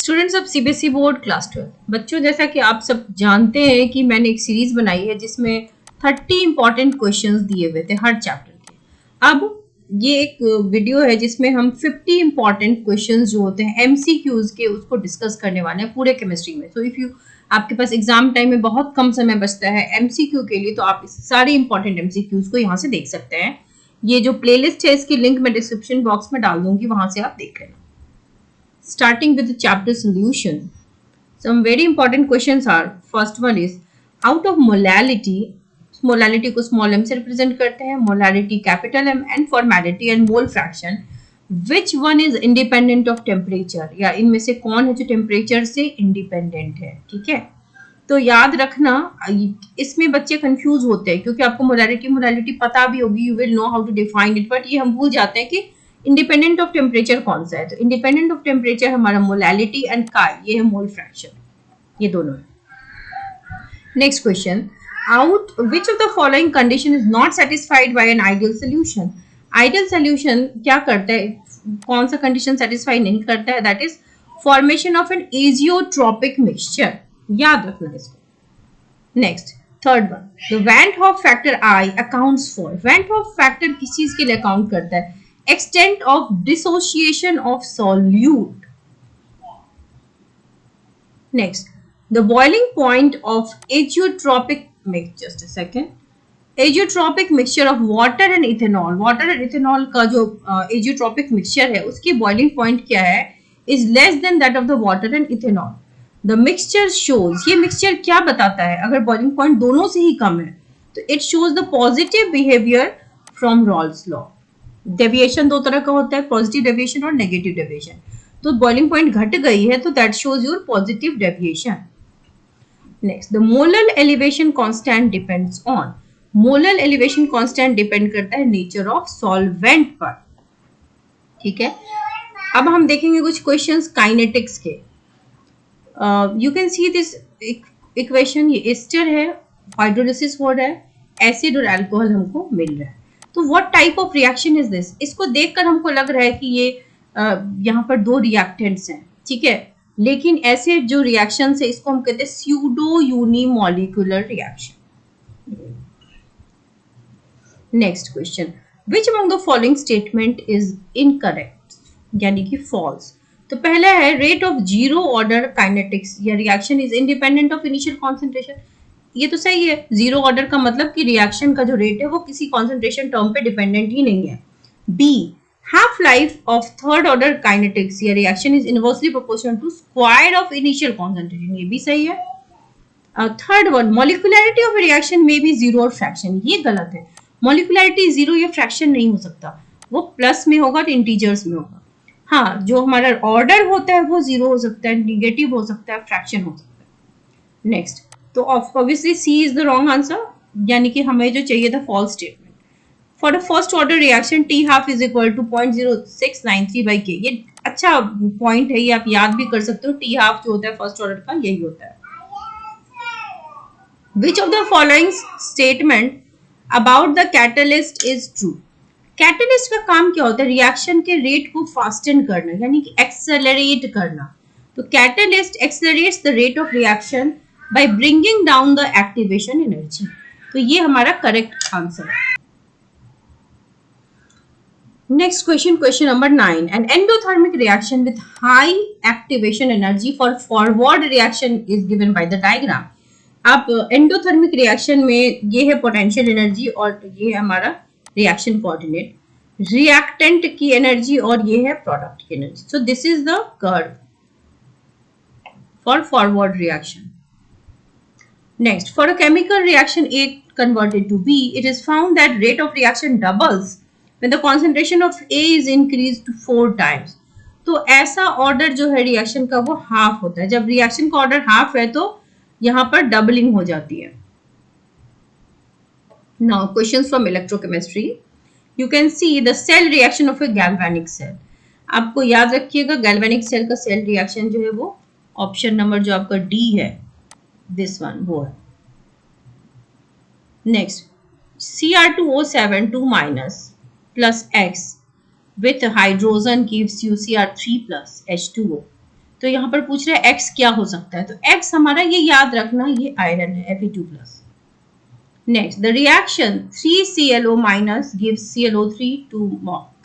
Students of CBSE board class 12 बच्चों, जैसा कि आप सब जानते हैं कि मैंने एक सीरीज बनाई है जिसमें 30 इंपॉर्टेंट क्वेश्चंस दिए हुए थे हर चैप्टर के। अब ये एक वीडियो है जिसमें हम 50 इंपॉर्टेंट क्वेश्चंस जो होते हैं एमसीक्यूज के, उसको डिस्कस करने वाले हैं पूरे केमिस्ट्री में। सो इफ यू आपके पास एग्जाम टाइम में बहुत कम समय बचता है एमसीक्यू के लिए, तो आप सारे इंपॉर्टेंट एमसीक्यूज को यहाँ से देख सकते हैं। ये जो प्लेलिस्ट है इसकी लिंक मैं डिस्क्रिप्शन बॉक्स में डाल दूंगी, वहां से आप देख लेना। Starting with the chapter solution, some very important questions are, first one is, out of molality, molality को small m से represent करते हैं, molarity capital M, and formality and mole fraction, which one is independent of temperature, या इनमें से कौन है जो temperature से independent है। ठीक है, तो याद रखना, इसमें बच्चे कंफ्यूज होते हैं क्योंकि आपको मोलारिटी पता भी होगी, you will know how to define it, but ये हम भूल जाते हैं कि इंडिपेंडेंट ऑफ टेम्परेचर कौन सा है। तो इंडिपेंडेंट ऑफ टेम्परेचर हमारा मोलालिटी एंड काय, ये है मोल फ्रैक्शन, ये दोनों है। Next question, out which of the following condition is not satisfied by an ideal solution. Ideal solution क्या करता है, कौन सा कंडीशन सेटिस्फाई नहीं करता है, that is formation of an azeotropic mixture, याद रखना इसको। Next third one, the van't Hoff factor i accounts for, van't Hoff factor किस चीज के लिए अकाउंट करता है, extent of dissociation of solute. Next, the boiling point of azeotropic mix, just a second, azeotropic mixture of water and ethanol, water and ethanol का जो azeotropic mixture है उसकी boiling point क्या है, is less than that of the water and ethanol. The mixture shows, ये mixture क्या बताता है, अगर boiling point दोनों से ही कम है तो it shows the positive behavior from Raoult's law. Deviation दो तरह का होता है, पॉजिटिव डेविएशन और नेगेटिव डेविएशन। तो बॉइलिंग पॉइंट घट गई है तो that shows your positive deviation. Next, the molal elevation constant depends on, molal elevation constant depend करता है नेचर ऑफ सॉल्वेंट पर। ठीक है, अब हम देखेंगे कुछ क्वेश्चंस काइनेटिक्स के। You can see this equation, ये एस्टर है, हाइड्रोलिसिस हो रहा है, एसिड और अल्कोहल हमको मिल रहा है। तो what type of reaction is this, इसको देखकर हमको लग रहा है कि ये यहाँ पर दो रिएक्टेंट्स हैं। ठीक है, लेकिन ऐसे जो रिएक्शन है इसको हम कहते हैं pseudo unimolecular reaction. Next question, which among the following statement is incorrect, यानी कि फॉल्स। तो पहला है rate of zero order kinetics या reaction is independent of initial concentration, ये तो सही है। जीरो ऑर्डर का मतलब कि रिएक्शन का जो रेट है वो किसी कॉन्सेंट्रेशन टर्म पे डिपेंडेंट ही नहीं है। B, half life of third order kinetics या reaction is inversely proportional to square of initial concentration, ये भी सही है। Third one, molecularity of reaction में भी जीरो और फ्रैक्शन, ये गलत है। मॉलिक्युलरिटी जीरो या फ्रैक्शन नहीं हो सकता, वो प्लस में होगा तो इंटीजर्स में होगा। हाँ, जो हमारा ऑर्डर होता है वो जीरो हो सकता है, निगेटिव हो सकता है, फ्रैक्शन हो सकता है। नेक्स्ट, तो obviously C is the wrong answer, यानी कि हमें जो चाहिए था false statement. For the first order reaction T half is equal to 0.0693 by K, ये अच्छा पॉइंट है, ये आप याद भी कर सकते हो। टी हाफ जो होता है फर्स्ट ऑर्डर का यही होता है। विच of the following statement about the catalyst is true. Catalyst का काम क्या होता है, रिएक्शन के रेट को फास्टन करना, यानी कि एक्सेलरेट करना। तो catalyst accelerates the rate of reaction by bringing down the activation energy, तो ये हमारा करेक्ट आंसर है। Next question, question number 9, an endothermic reaction with high activation energy for forward reaction is given by the diagram। आप endothermic reaction में ये है potential energy और ये है हमारा रिएक्शन कोऑर्डिनेट, रिएक्टेंट की एनर्जी और ये है प्रोडक्ट की energy. So this is the curve for forward reaction. Next, for a chemical reaction A converted to B, it is found that rate of reaction doubles when the concentration of A is increased to 4 times. तो ऐसा order जो है reaction का वो half होता है। जब reaction का ऑर्डर हाफ है तो यहाँ पर डबलिंग हो जाती है। Now questions from electrochemistry. You can see the cell reaction of a galvanic cell. आपको याद रखिएगा गैल्वेनिक सेल का सेल रिएक्शन जो है वो ऑप्शन नंबर जो आपका डी है, दिस वन वो है। Next, Cr2O7 2 minus plus X with hydrogen gives you Cr3 plus H2O. तो यहाँ पर पूछ रहा है X क्या हो सकता है, तो X हमारा ये याद रखना, ये आयरन है Fe2+। Next, the reaction 3ClO minus gives ClO3 to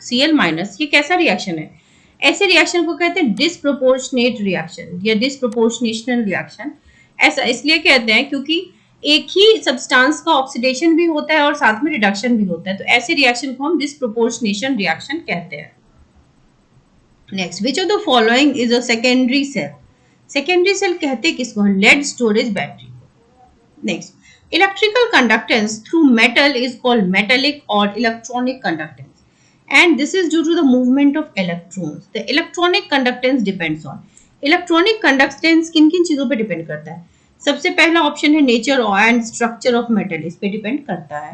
Cl minus, ये कैसा रिएक्शन है? ऐसे रिएक्शन को कहते हैं डिसप्रोपोर्शनेट रिएक्शन या डिसप्रोपोर्शनेशनल रिएक्शन। ऐसा इसलिए कहते हैं क्योंकि एक ही सब्सटेंस का ऑक्सीडेशन भी होता है और साथ में रिडक्शन भी होता है, तो ऐसे रिएक्शन को हम डिसप्रोपोर्शनेशन रिएक्शन कहते हैं। Next, which of the following is a secondary cell? Secondary cell कहते हैं किसको? Lead storage battery. Next, electrical conductance through metal is called metallic or electronic conductance, and this is due to the movement of electrons. The electronic conductance depends on, electronic conductance किन किन चीजों पे depend करता है? सबसे पहला option है nature and structure of metal, इस पे डिपेंड करता है।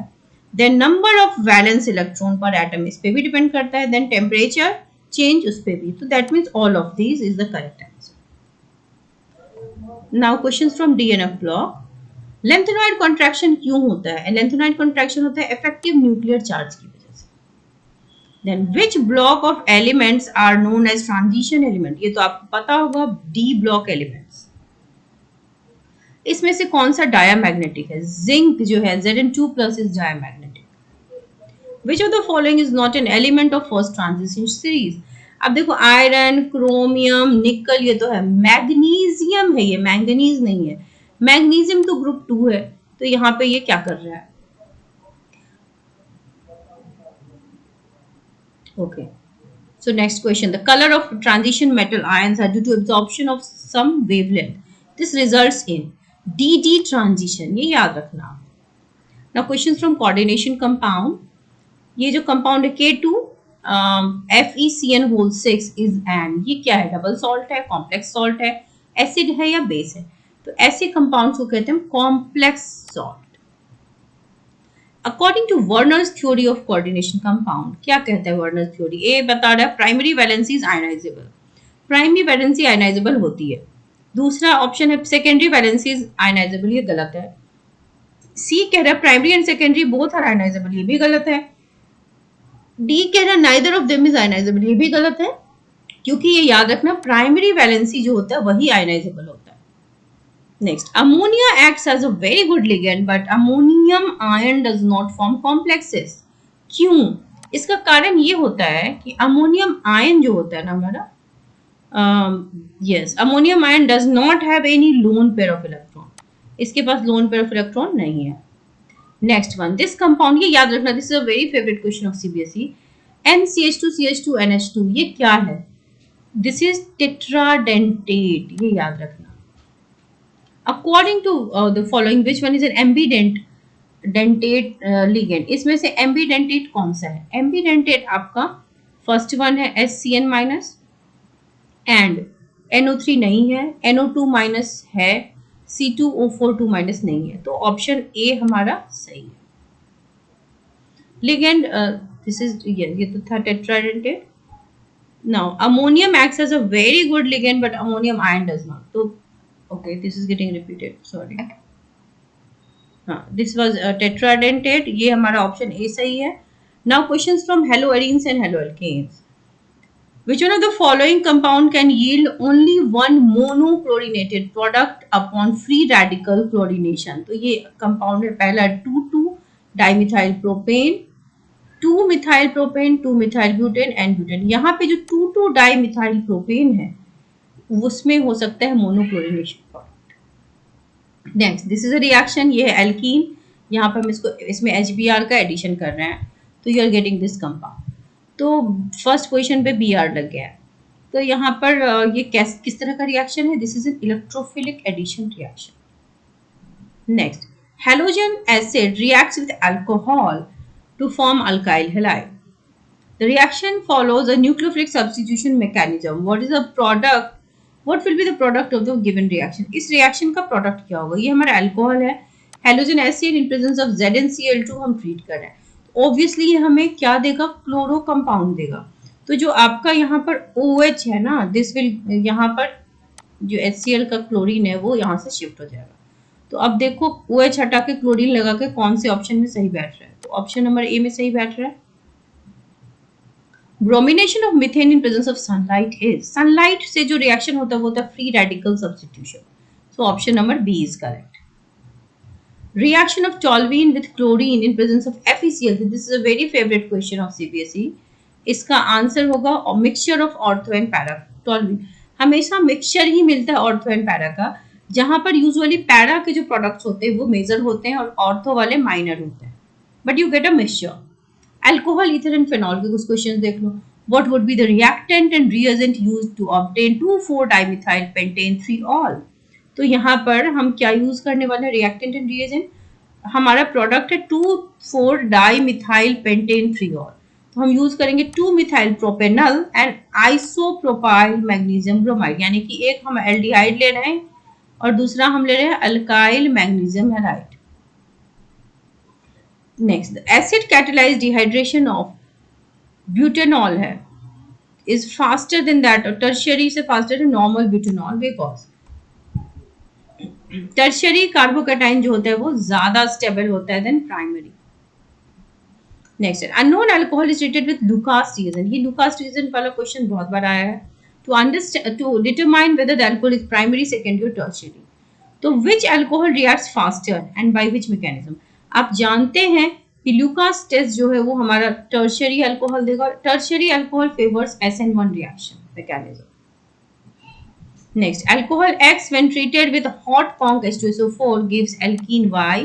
Then number of valence electron per atom, इस पे भी डिपेंड करता है। देन टेम्परेचर चेंज, उस पे भी। तो that means all of these is the correct answer. Now questions from DNF block. Lanthanoid contraction क्यों होता है? लेंथेनॉइड कॉन्ट्रैक्शन होता है इफेक्टिव न्यूक्लियर चार्ज की वजह से। Then which block of elements are known as transition element? ये तो आपको पता होगा, डी ब्लॉक एलिमेंट्स। इसमें से कौन सा डायामैग्नेटिक है? जिंक जो है Zn2+ is diamagnetic. Which of the following is not an element of first transition series? अब देखो, आयरन, क्रोमियम, निकल, ये तो है। मैग्नीशियम है, ये मैंगनीज नहीं है। मैग्नीशियम तो ग्रुप 2 है, तो यहाँ पे ये क्या कर रहा है? Okay, so next question, the colour of transition metal ions are due to absorption of some wavelength, this results in D transition, ये याद रखना। Now question from coordination compound. ये जो कंपाउंड है K2 FeCN6 इज एन, ये क्या है? Double salt है, कॉम्प्लेक्स सॉल्ट है, एसिड है या बेस है? तो ऐसे कंपाउंड्स को कहते हैं complex salt. According to Werner's theory of coordination compound, क्या कहता है वर्नर्स थ्योरी? ए बता रहा है primary valency is ionisable, primary valency ionisable होती है। दूसरा ऑप्शन है सेकेंडरी वैलेंसी इज आयनाइजेबल, ये गलत है। सी कह रहा है primary and secondary both are ionisable, ये भी गलत है। डी कह रहा है neither of them is ionisable, ये भी गलत है, क्योंकि ये याद रखना प्राइमरी वैलेंसी जो होता है वही आयनाइजेबल होता है। Next, ammonia acts as a very good ligand, but ammonium ion does not form complexes. क्यों? इसका कारण ये होता है कि अमोनियम आयन जो होता है ना हमारा, yes, ammonium ion does not have any lone pair of electron. इसके पास lone pair of electron नहीं है। Next one, this compound, ये याद रखना, this is a very favorite question of CBSE. NCH2CH2NH2, ये क्या है? This is tetradentate, ये याद रखना। According to the following, which one is an ambidentate ligand? इसमें से ambidentate कौन सा है? ambidentate आपका फर्स्ट वन है SCN- एंड NO3 नहीं है, NO2- है, C2O4 2- नहीं है, तो ऑप्शन ए हमारा सही है। ligand this is ये तो था tetradentate. Now ammonium acts as a very good ligand, but ammonium ion does not. तो okay, this is getting repeated, sorry. हाँ, this was tetradentate, ये हमारा ऑप्शन ए सही है। Now questions from haloarenes and haloalkanes. Which one of the following compound can yield only one monochlorinated product upon free radical chlorination? तो ये compound है पहला 2,2-dimethyl propane, 2-methyl propane, 2-methyl butane and butane। यहाँ पे जो 2,2-dimethyl propane है उसमें हो सकता है monochlorination product. Next, this is a reaction, ये है एल्कीन, यहाँ पर हम इसमें HBr का एडिशन कर रहे हैं, तो you are getting this compound. तो फर्स्ट पोजीशन पे Br लग गया है। तो यहाँ पर ये किस तरह का रिएक्शन है? This is an electrophilic addition reaction. Next, halogen acid reacts with alcohol to form alkyl halide. The reaction follows a nucleophilic substitution mechanism. What is the product? What will be the product of the given reaction? इस reaction का product क्या होगा? ये हमारा alcohol है, halogen acid in presence of ZnCl2 हम treat कर रहे हैं। Obviously ये हमें क्या देगा? क्लोरो कंपाउंड देगा। तो जो आपका यहाँ पर OH है ना, this will, यहाँ पर जो HCl का क्लोरीन है वो यहाँ से शिफ्ट हो जाएगा। तो अब देखो OH हटा के क्लोरीन लगा के कौन से ऑप्शन में सही बैठ रहा है? तो ऑप्शन नंबर ए में सही बैठ रहा है। Bromination of methane in presence of sunlight is, sunlight से जो रिएक्शन होता है वो होता है free radical substitution, so option number B is correct. Reaction of toluene with chlorine in presence of FeCl3. This is a very favorite question of CBSE. इसका answer होगा mixture of ortho and para. Toluene हमेशा mixture ही मिलता है ortho and para का, जहां पर usually para के जो प्रोडक्ट्स होते हैं वो मेजर होते हैं और ऑर्थो वाले माइनर होते हैं, but you get a mixture. Alcohol, ether and phenol के कुछ क्वेश्चन देख लो. What would be the reactant and reagent used to obtain 2,4-dimethyl pentane 3-ol? तो यहाँ पर हम क्या यूज करने वाले हैं रिएक्टेंट एंड रिएजेंट. हमारा प्रोडक्ट है 2,4-डाइमिथाइल पेंटेन 3-ol, तो हम यूज करेंगे 2-मिथाइल propanal and isopropyl magnesium bromide, यानी कि एक हम एल्डिहाइड ले रहे हैं और दूसरा हम ले रहे हैं alkyl magnesium halide. Next, acid catalysed dehydration of butanol है is faster than that, और टर्शियरी से फास्टर है normal butanol, because tertiary carbocation जो होता है वो ज्यादा स्टेबल होता है than primary. Next, unknown alcohol is treated with Lucas reagent. ये लुकास रीजन वाला क्वेश्चन बहुत बार आया है. To understand, to determine whether the alcohol is primary, secondary और टर्शियरी. तो which alcohol reacts faster and by which mechanism. आप जानते हैं कि लुकास टेस्ट जो है वो हमारा टर्शियरी अल्कोहल देगा. Tertiary alcohol favours SN1 reaction mechanism. Next, alcohol X when treated with hot conc H2SO4 gives alkene Y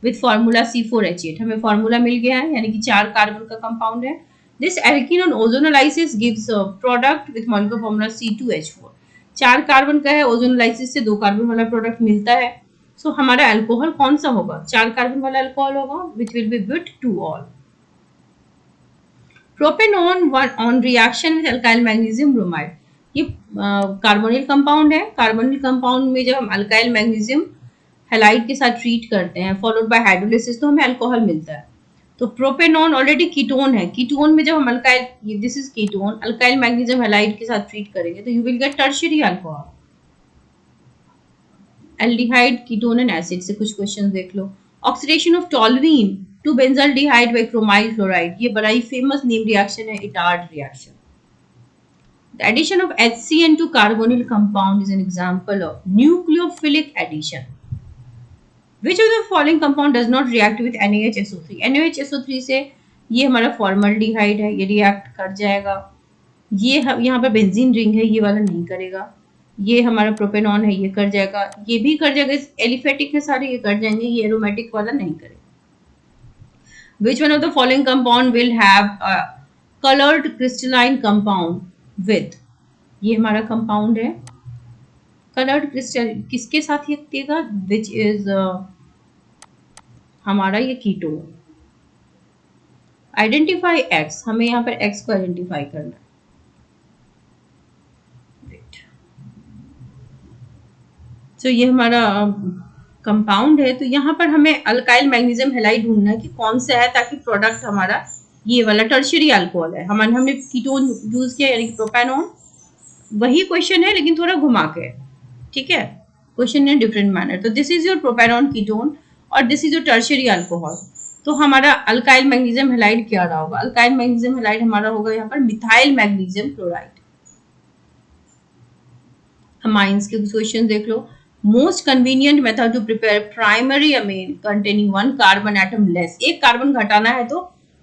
with formula C4H8. हमें फॉर्मूला मिल गया है, यानी कि 4 कार्बन का कंपाउंड है. This alkene on ozonolysis gives a product with molecular formula C2H4. 4 carbon का है, ozonolysis से 2 कार्बन वाला प्रोडक्ट मिलता है. सो हमारा अल्कोहल कौन सा होगा, 4 कार्बन वाला अल्कोहल होगा, which will be but2-ol. Propanone on reaction with alkyl magnesium bromide. ये कार्बोनिल कंपाउंड है. कार्बोनिल कंपाउंड में जब हम अल्काइल मैग्नीशियम हैलाइड के साथ ट्रीट करते हैं फॉलोड बाय हाइड्रोलिसिस तो हमें अल्कोहल मिलता है. तो प्रोपेनॉन ऑलरेडी कीटोन है. कीटोन में जब हम alkyl, this is ketone, alkyl magnesium halide के साथ ट्रीट करेंगे तो you will get tertiary alcohol. Aldehyde, ketone and acid से कुछ क्वेश्चन देख लो. Oxidation of toluene to benzaldehyde by chromyl chloride, ये बड़ा ही फेमस नेम रिएक्शन है, Etard reaction. The addition of HCN to carbonyl compound is an example of nucleophilic addition. Which of the following compound does not react with NaHSO3? NaHSO3 से ये हमारा formaldehyde है, ये react कर जाएगा. ये यहाँ पर बेंजीन रिंग है, ये वाला नहीं करेगा. ये हमारा प्रोपेनॉन है, ये कर जाएगा. ये भी कर जाएगा. एलिफेटिक है सारे, ये कर जाएंगे. ये एरोमेटिक वाला नहीं करेगा. Which one of the following compound will have a colored crystalline compound with, ये हमारा कंपाउंड है. कलर्ड क्रिस्टल किसके साथ ये देगा, विच इज हमारा ये कीटोन. आइडेंटिफाई एक्स, हमें यहाँ पर एक्स को आइडेंटिफाई करना है. तो ये हमारा कंपाउंड है. तो यहाँ पर हमें अल्काइल मैग्नीशियम हैलाइड ढूंढना है कि कौन सा है, ताकि प्रोडक्ट हमारा ये वाला टर्शियरी अल्कोहल है. हमने कीटोन यूज किया, यानी कि प्रोपेनॉन. वही क्वेश्चन है लेकिन थोड़ा घुमा के, ठीक है, क्वेश्चन इन डिफरेंट मैनर. तो this is your propanone ketone और this is your tertiary alcohol. तो हमारा अल्काइल मैग्नीशियम हैलाइड क्या रहा होगा, अल्काइल मैग्नीशियम हैलाइड हमारा होगा यहाँ पर मिथाइल मैग्नीशियम क्लोराइड. अमाइंस के क्वेश्चन देख लो. Most convenient method to prepare primary amine containing 1 carbon atom less, एक कार्बन घटाना है तो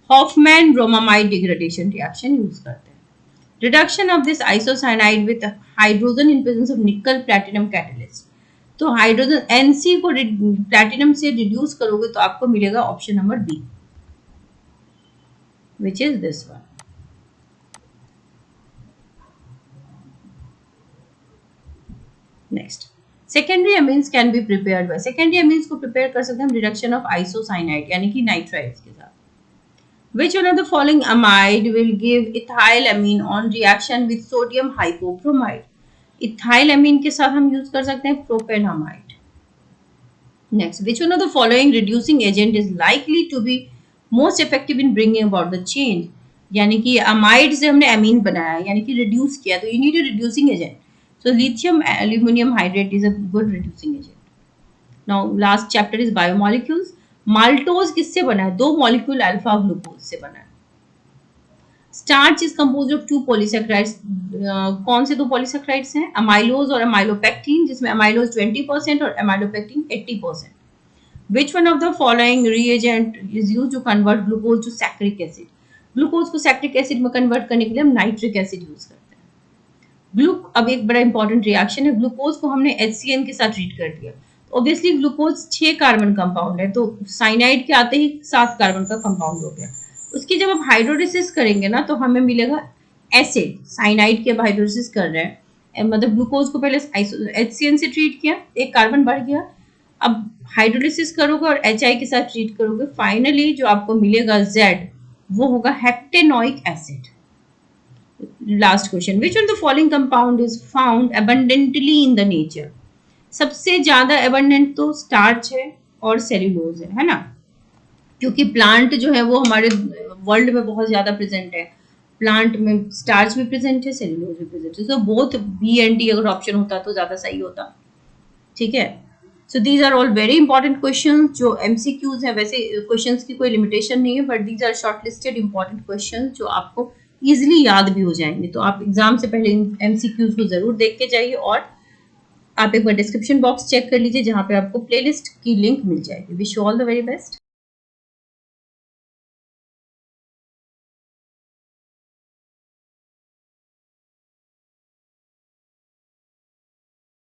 Hofmann bromamide degradation reaction use करते हैं. Reduction of this isocyanide with hydrogen in presence of nickel platinum catalyst. तो हाइड्रोजन Nc को platinum से reduce करोगे तो आपको मिलेगा option number B, which is this one. Next, secondary amines can be prepared by. Secondary amines को prepare कर सकते हैं हम रिडक्शन ऑफ आइसोसाइनाइड यानी कि नाइट्राइड्स के साथ. Which one of the following amide will give ethyl amine on reaction with sodium hypobromide? Ethyl amine के साथ हम यूज कर सकते हैं propanamide. Next, which one of the following reducing agent is likely to be most effective in bringing about the change? यानी कि amide से हमने amine बनाया, यानी कि reduce किया, तो you need a reducing agent. So lithium aluminum hydrate is a good reducing agent. Now last chapter is biomolecules. Maltose किससे बना है, 2 मॉलिक्यूल अल्फा ग्लूकोज से बना है. Starch is compose of 2 polysaccharides. कौन से 2 पॉलीसैकेराइड्स हैं? अमाइलोज और अमाइलोपेक्टिन, जिसमें अमाइलोज 20% और amylopectin 80%। Which one of the following reagent is used to convert glucose to saccharic acid? Glucose को सैक्रिक एसिड में कन्वर्ट करने के लिए हम नाइट्रिक एसिड यूज करते हैं। अब एक बड़ा इंपॉर्टेंट रिएक्शन है, ग्लूकोज को हमने HCN के साथ ट्रीट कर दिया। ऑब्वियसली ग्लूकोज 6 कार्बन कंपाउंड है, तो साइनाइड के आते ही 7 कार्बन का कंपाउंड हो गया। उसकी जब आप हाइड्रोलिसिस करेंगे ना तो हमें मिलेगा एसिड। साइनाइड की अब हाइड्रोलिसिस कर रहे हैं, मतलब ग्लूकोज को पहले HCN से ट्रीट किया, एक कार्बन बढ़ गया, अब हाइड्रोलिसिस करोगे और HI के साथ ट्रीट करोगे, फाइनली जो आपको मिलेगा Z, वो होगा hexanoic acid. Last question, which of the following compound is found abundantly in the nature? सबसे ज्यादा अबंडेंट तो स्टार्च है और सेल्यूलोज है ना, क्योंकि प्लांट जो है वो हमारे वर्ल्ड में बहुत ज्यादा प्रेजेंट है। प्लांट में स्टार्च भी प्रेजेंट है, सेल्यूलोज भी प्रेजेंट है, तो बोथ B and D अगर ऑप्शन होता तो ज्यादा सही होता। ठीक है, so these are all very important question जो MCQs है। वैसे क्वेश्चंस की कोई लिमिटेशन नहीं है, but these are shortlisted important question जो आपको इजिली याद भी हो जाएंगे। तो आप एग्जाम से पहले MCQs को जरूर देख के जाइए, और आप एक बार डिस्क्रिप्शन बॉक्स चेक कर लीजिए जहाँ पे आपको प्लेलिस्ट की लिंक मिल जाएगी। Wish you all the very best.